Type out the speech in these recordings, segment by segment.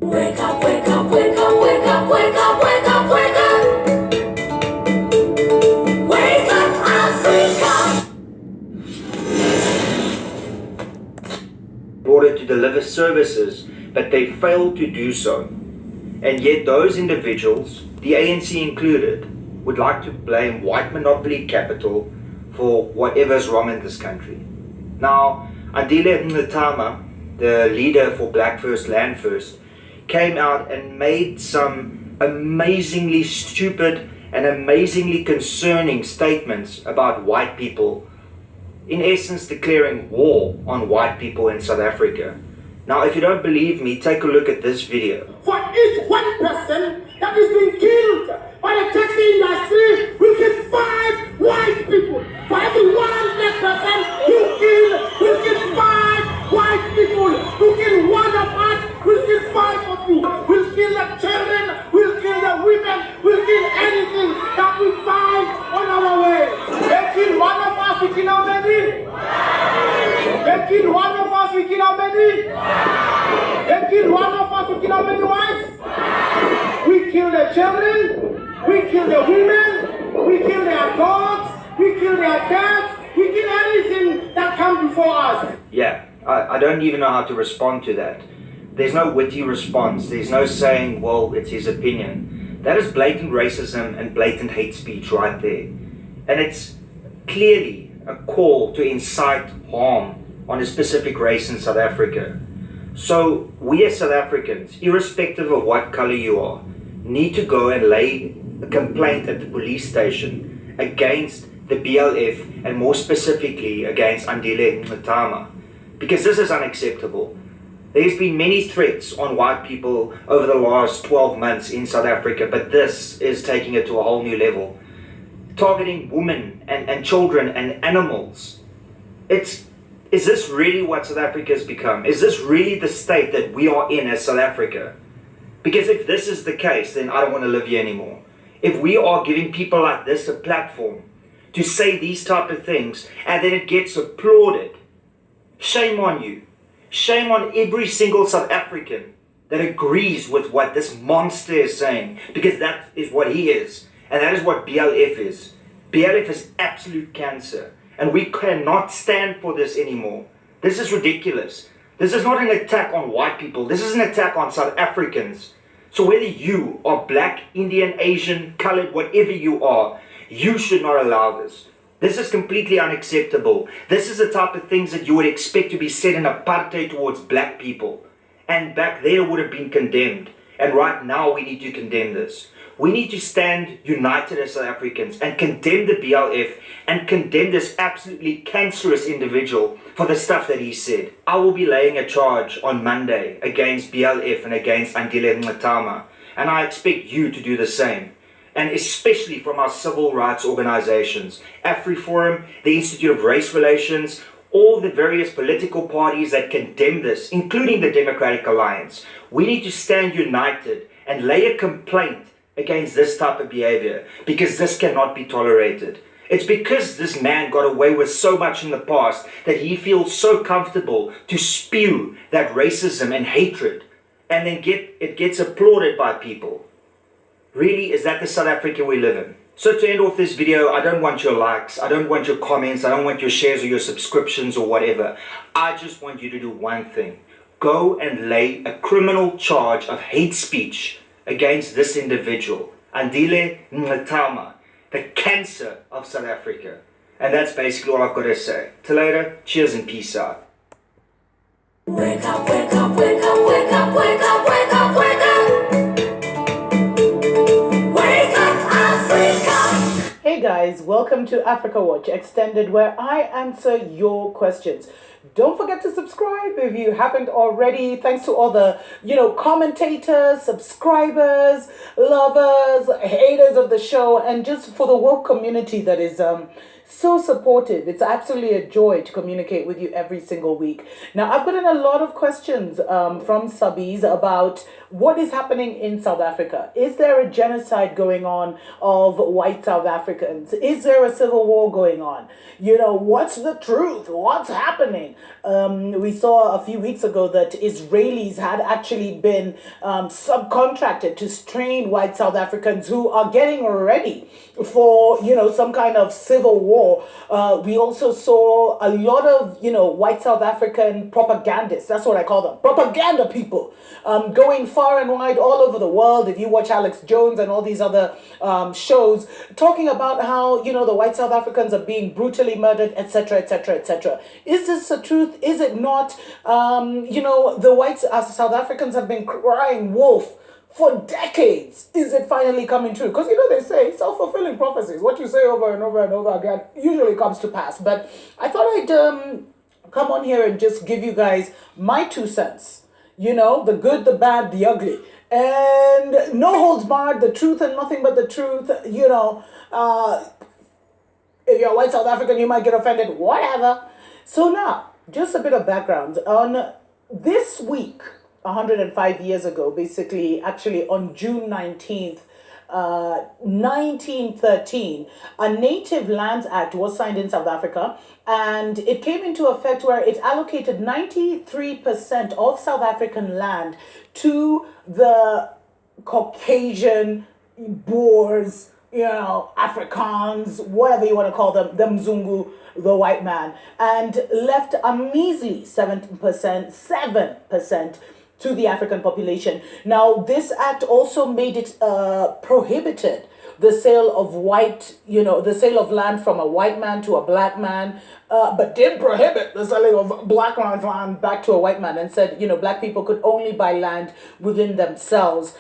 Wake up, wake up, wake up, wake up, wake up, wake up, wake up. Wake up, Africa. In order to deliver services, but they failed to do so. And yet those individuals, the ANC included, would like to blame white monopoly capital for whatever's wrong in this country. Now, Andile Mngxitama, the leader for Black First, Land First, came out and made some amazingly stupid and amazingly concerning statements about white people, in essence declaring war on white people in South Africa. Now, if you don't believe me, take a look at this video. For each one person that is being killed by the taxi industry, we kill 5 white people. For every one black person you kill, we kill 5 white people. You kill one of us, we'll kill 5 of you. We'll kill the children, we'll kill the women, we'll kill anything that we find on our way. They kill one of us, we kill our baby. They kill one of us, we kill our baby. They kill one of us, we kill our many wives. We kill the children, we kill the women, we kill their dogs, we kill their cats, we kill anything that comes before us. Yeah, I don't even know how to respond to that. There's no witty response. There's no saying, well, it's his opinion. That is blatant racism and blatant hate speech right there. And it's clearly a call to incite harm on a specific race in South Africa. So we as South Africans, irrespective of what color you are, need to go and lay a complaint at the police station against the BLF and more specifically against Andile Mngxitama, because this is unacceptable. There's been many threats on white people over the last 12 months in South Africa, but this is taking it to a whole new level. Targeting women and children and animals. Is this really what South Africa has become? Is this really the state that we are in as South Africa? Because if this is the case, then I don't want to live here anymore. If we are giving people like this a platform to say these type of things, and then it gets applauded, shame on you. Shame on every single South African that agrees with what this monster is saying, because that is what he is, and that is what BLF is. BLF is absolute cancer. And we cannot stand for this anymore. This is ridiculous. This is not an attack on white people. This is an attack on South Africans. So whether you are black, Indian, Asian, colored, whatever you are, you should not allow this. This is completely unacceptable. This is the type of things that you would expect to be said in apartheid towards black people. And back there would have been condemned. And right now we need to condemn this. We need to stand united as South Africans and condemn the BLF and condemn this absolutely cancerous individual for the stuff that he said. I will be laying a charge on Monday against BLF and against Andile Mngxitama, and I expect you to do the same. And especially from our civil rights organizations, AfriForum, the Institute of Race Relations, all the various political parties that condemn this, including the Democratic Alliance. We need to stand united and lay a complaint against this type of behavior, because this cannot be tolerated. It's because this man got away with so much in the past that he feels so comfortable to spew that racism and hatred, and then it gets applauded by people. Really, is that the South Africa we live in? So to end off this video, I don't want your likes, I don't want your comments, I don't want your shares or your subscriptions or whatever. I just want you to do one thing. Go and lay a criminal charge of hate speech against this individual, Andile Mngxitama, the cancer of South Africa. And that's basically all I've got to say. Till later, cheers and peace out. Wake up, wake up, wake up, wake up, wake up, wake up, wake up. Wake up, Africa. Hey guys, welcome to Africa Watch Extended, where I answer your questions. Don't forget to subscribe if you haven't already. Thanks to all the, commentators, subscribers, lovers, haters of the show, and just for the woke community that is so supportive. It's absolutely a joy to communicate with you every single week. Now, I've gotten a lot of questions from subbies about what is happening in South Africa. Is there a genocide going on of white South Africans? Is there a civil war going on? You know, what's the truth? What's happening? We saw a few weeks ago that Israelis had actually been subcontracted to train white South Africans who are getting ready for, you know, some kind of civil war. We also saw a lot of, you know, white South African propagandists, that's what I call them, propaganda people, going far and wide all over the world. If you watch Alex Jones and all these other shows, talking about how, you know, the white South Africans are being brutally murdered, etc., etc., etc. Is this the truth? Is it not? You know, the white South Africans have been crying wolf for decades. Is it finally coming true? Because, you know, they say self-fulfilling prophecies. What you say over and over and over again usually comes to pass. But I thought I'd come on here and just give you guys my 2 cents. You know, the good, the bad, the ugly. And no holds barred, the truth and nothing but the truth. You know, if you're a white South African, you might get offended, whatever. So now, just a bit of background. On this week, 105 years ago, basically, actually on June 19th, 1913, a Native Lands Act was signed in South Africa, and it came into effect where it allocated 93% of South African land to the Caucasian Boers, you know, Afrikaans, whatever you want to call them, the Mzungu, the white man, and left a measly 7% to the African population. Now, this act also made it prohibited the sale of white, you know, the sale of land from a white man to a black man, but did prohibit the selling of black man's land back to a white man, and said, you know, black people could only buy land within themselves.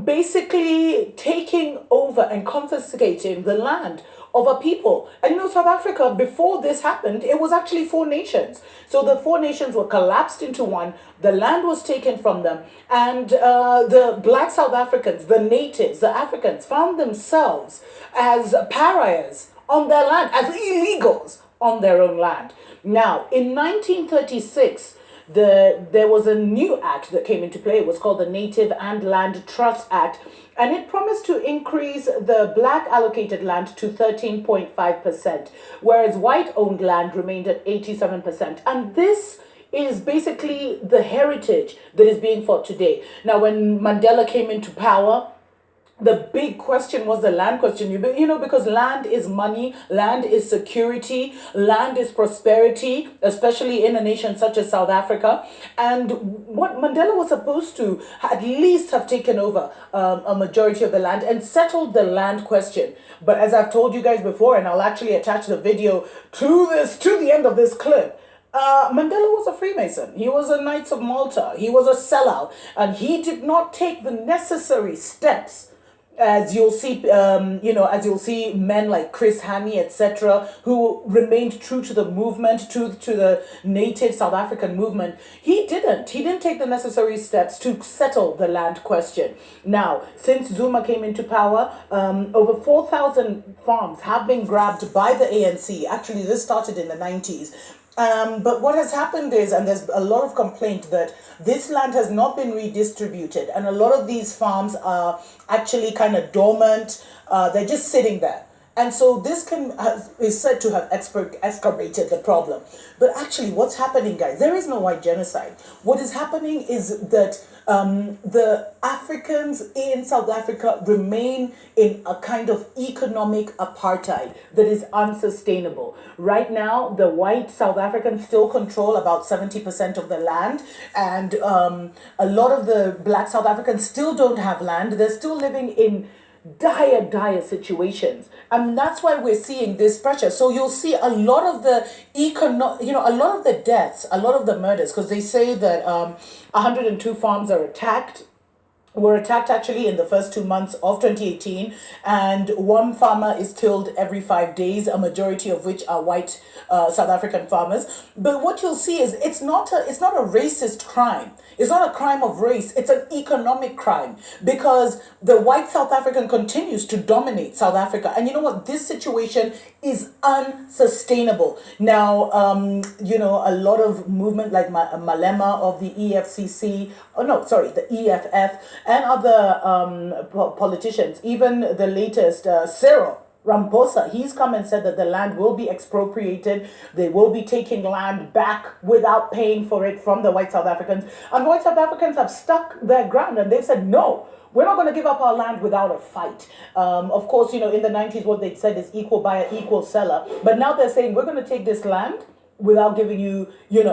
Basically taking over and confiscating the land of a people. And you know, South Africa, before this happened, it was actually 4 nations. So the 4 nations were collapsed into one, the land was taken from them, and the black South Africans, the natives, the Africans, found themselves as pariahs on their land, as illegals on their own land. Now, in 1936, there was a new act that came into play. It was called the Native and Land Trust Act, and it promised to increase the black allocated land to 13.5%, whereas white-owned land remained at 87%. And this is basically the heritage that is being fought today. Now, when Mandela came into power, the big question was the land question, you know, because land is money, land is security, land is prosperity, especially in a nation such as South Africa. And what Mandela was supposed to at least have taken over a majority of the land and settled the land question. But as I've told you guys before, and I'll actually attach the video to the end of this clip, Mandela was a Freemason. He was a Knights of Malta. He was a sellout, and he did not take the necessary steps, as you'll see, you know, as you'll see men like Chris Hani, etc., who remained true to the movement, to the native South African movement. He didn't take the necessary steps to settle the land question. Now, since Zuma came into power, over 4,000 farms have been grabbed by the ANC. Actually, this started in the 90s. But what has happened is, and there's a lot of complaint that this land has not been redistributed, and a lot of these farms are actually kind of dormant. They're just sitting there. And so this is said to have exacerbated the problem. But actually, what's happening, guys, there is no white genocide. What is happening is that the Africans in South Africa remain in a kind of economic apartheid that is unsustainable. Right now, the white South Africans still control about 70% of the land, and a lot of the black South Africans still don't have land. They're still living in dire situations, and that's why we're seeing this pressure. So you'll see a lot of the a lot of the deaths, a lot of the murders, because they say that 102 farms are attacked, were attacked actually in the first 2 months of 2018, and one farmer is killed every 5 days, a majority of which are white South African farmers. But what you'll see is it's not a racist crime. It's not a crime of race. It's an economic crime, because the white South African continues to dominate South Africa. And you know what? This situation is unsustainable. Now, a lot of movement like Malema of the EFCC, oh no, sorry, the EFF, and other politicians, even the latest Cyril Ramaphosa, he's come and said that the land will be expropriated. They will be taking land back without paying for it from the white South Africans. And white South Africans have stuck their ground and they've said, no, we're not going to give up our land without a fight. Of course, in the 90s, what they said is equal buyer, equal seller. But now they're saying, we're going to take this land without giving you,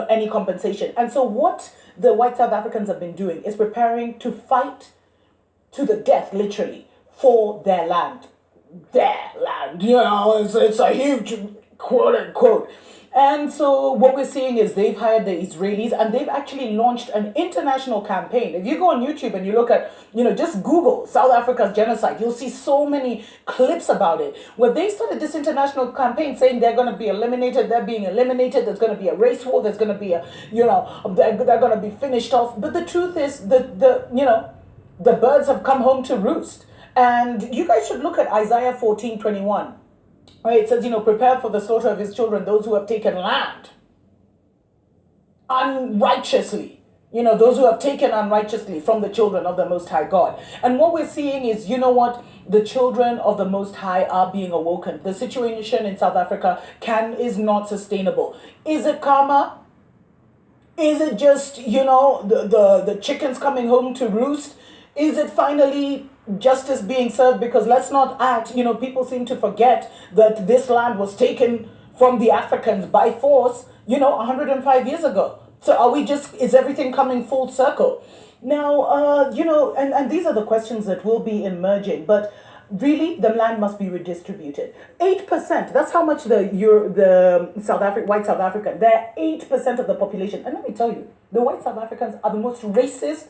any compensation. And so what the white South Africans have been doing is preparing to fight to the death, literally, for their land. Their land, it's a huge quote unquote. And so what we're seeing is they've hired the Israelis and they've actually launched an international campaign. If you go on YouTube and you look at, just Google South Africa's genocide, you'll see so many clips about it, where they started this international campaign saying they're going to be eliminated, they're being eliminated, there's going to be a race war, there's going to be they're going to be finished off. But the truth is the birds have come home to roost. And you guys should look at Isaiah 14:21. Right, it says, prepare for the slaughter of his children, those who have taken land unrighteously. Those who have taken unrighteously from the children of the Most High God. And what we're seeing is, the children of the Most High are being awoken. The situation in South Africa is not sustainable. Is it karma? Is it just, the chickens coming home to roost? Is it finally justice being served? Because let's not act, people seem to forget that this land was taken from the Africans by force, 105 years ago. So is everything coming full circle? Now, and these are the questions that will be emerging, but really the land must be redistributed. 8%, that's how much the white South African, they're 8% of the population. And let me tell you, the white South Africans are the most racist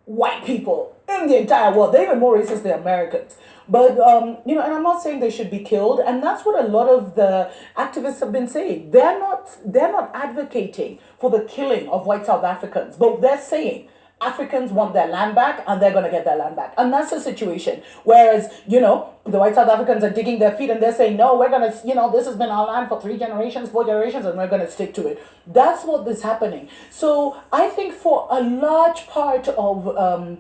white people in the entire world. They're even more racist than Americans. But, and I'm not saying they should be killed. And that's what a lot of the activists have been saying. They're not advocating for the killing of white South Africans, but they're saying Africans want their land back and they're going to get their land back. And that's the situation. Whereas, the white South Africans are digging their feet and they're saying, no, we're going to, this has been our land for 3 generations, 4 generations, and we're going to stick to it. That's what is happening. So I think for a large part of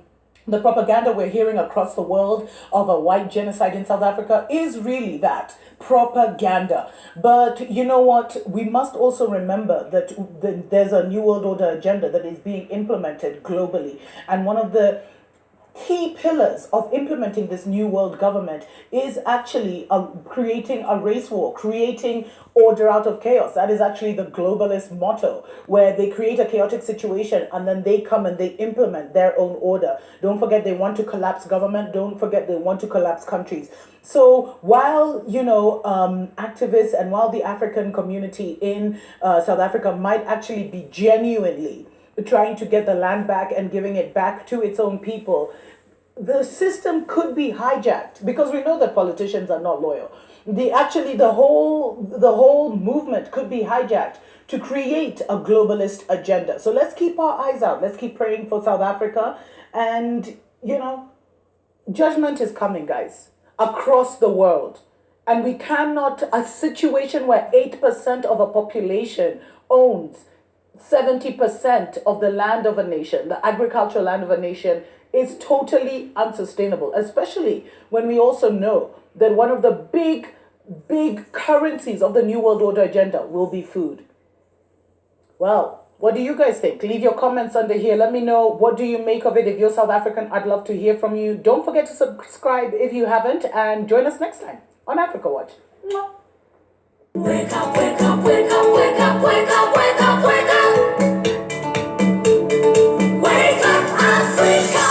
the propaganda we're hearing across the world of a white genocide in South Africa is really that propaganda. But you know what? We must also remember that there's a New World Order agenda that is being implemented globally. And one of the key pillars of implementing this new world government is actually creating a race war, creating order out of chaos. That is actually the globalist motto, where they create a chaotic situation and then they come and they implement their own order. Don't forget they want to collapse government. Don't forget they want to collapse countries. So while, activists and while the African community in South Africa might actually be genuinely trying to get the land back and giving it back to its own people, the system could be hijacked, because we know that politicians are not loyal. The whole movement could be hijacked to create a globalist agenda. So let's keep our eyes out. Let's keep praying for South Africa. And, judgment is coming, guys, across the world. And we cannot, a situation where 8% of a population owns 70% of the land of a nation, the agricultural land of a nation, is totally unsustainable, especially when we also know that one of the big currencies of the New World Order agenda will be food. Well, what do you guys think? Leave your comments under here. Let me know, what do you make of it? If you're South African, I'd love to hear from you. Don't forget to subscribe if you haven't, and join us next time on Africa Watch. Mwah. Wake up, wake up, wake up, wake up, wake up, wake up, wake up. Wake up, Africa.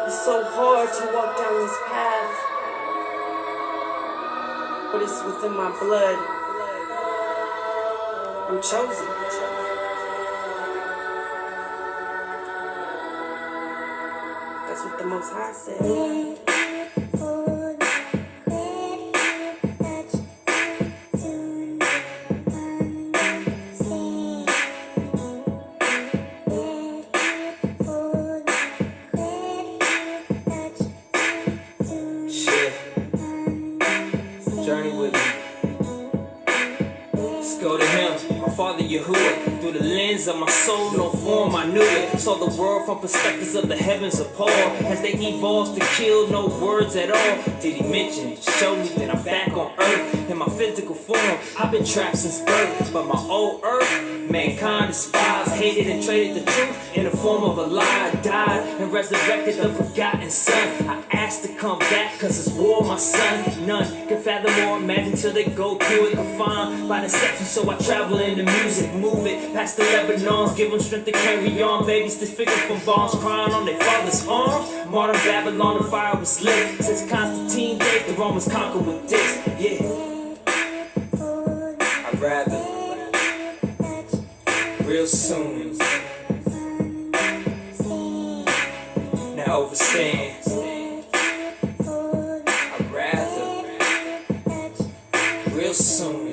It's so hard to walk down this path, but it's within my blood. I'm chosen. That's what the Most High said. Yahuwah. Through the lens of my soul, no form, I knew it. Saw the world from perspectives of the heavens appalled. As they evolved to kill, no words at all. Did he mention it? Show me that I'm back on earth. In my physical form, I've been trapped since birth. But my old earth, mankind despised, hated and traded the truth in the form of a lie. Died and resurrected the forgotten son. I asked to come back cause it's war, my son. None can fathom or imagine till they go through it. Confined by deception, so I travel in the music. Move it past the Lebanons, give them strength to carry on. Babies disfigured from bombs, crying on their father's arms. Modern Babylon, the fire was lit. Since Constantine Day, the Romans conquered with this. Yeah, I'd rather real soon. Now overstands. I'd rather real soon.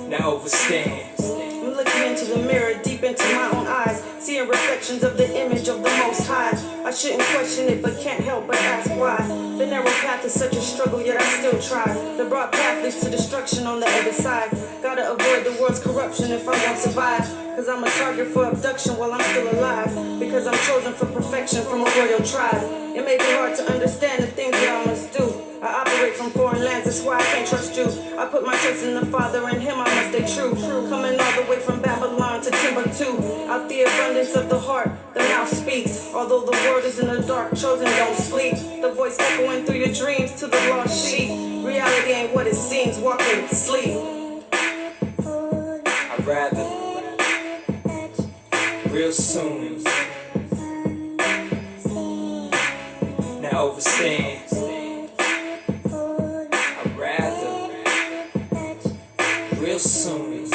Now overstands. I'm looking into the mirror, deep into my own eyes, seeing reflections of the image of the Most High. I shouldn't question it, but can't help but ask why. The narrow path is such a struggle, yet I still try. The broad path leads to destruction on the other side. Gotta avoid the world's corruption if I want to survive. Cause I'm a target for abduction while I'm still alive. Because I'm chosen for perfection from a royal tribe. It may be hard to understand the things that I must do. I operate from foreign lands, that's why I can't trust you. I put my trust in the Father, and Him I must stay true. Coming all the way from Babylon to Timbuktu. Out the abundance of the heart, the mouth speaks. Although the world is in the dark, chosen don't sleep. The voice echoing through your dreams to the lost sheep. Reality ain't what it seems, walking sleep. I'd rather real soon. Now overstands. I'd rather real soon.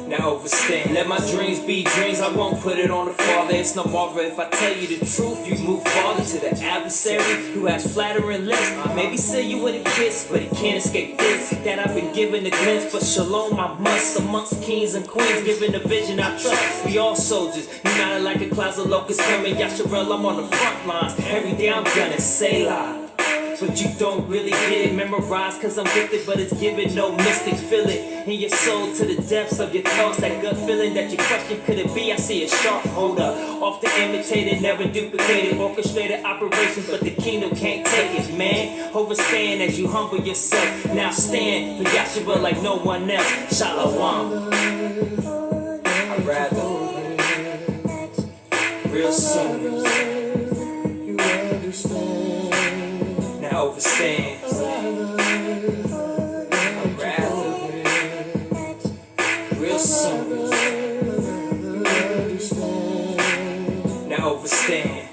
Now overstand. Let my dreams be dreams, I won't put it on the Father. It's no marvel if I tell you the truth. You move farther to the adversary who has flattering lips. Maybe say you with a kiss, but he can't escape this. That I've been given a glimpse, but shalom I must. Amongst kings and queens, given the vision I trust. We all soldiers, united like a cloud of locusts coming. YashaYahu, I'm on the front lines. Every day I'm gonna say lie. But you don't really get it memorized cause I'm gifted, but it's given no mystic. Feel it in your soul to the depths of your thoughts. That gut feeling that you question, could it be? I see a sharp holder, often imitated, never duplicated. Orchestrated operations, but the kingdom can't take it, man. Overstand as you humble yourself. Now stand for YashaYahu like no one else. Shalom. I'd rather real soon. Now overstands. I'd rather real soon. Now overstand.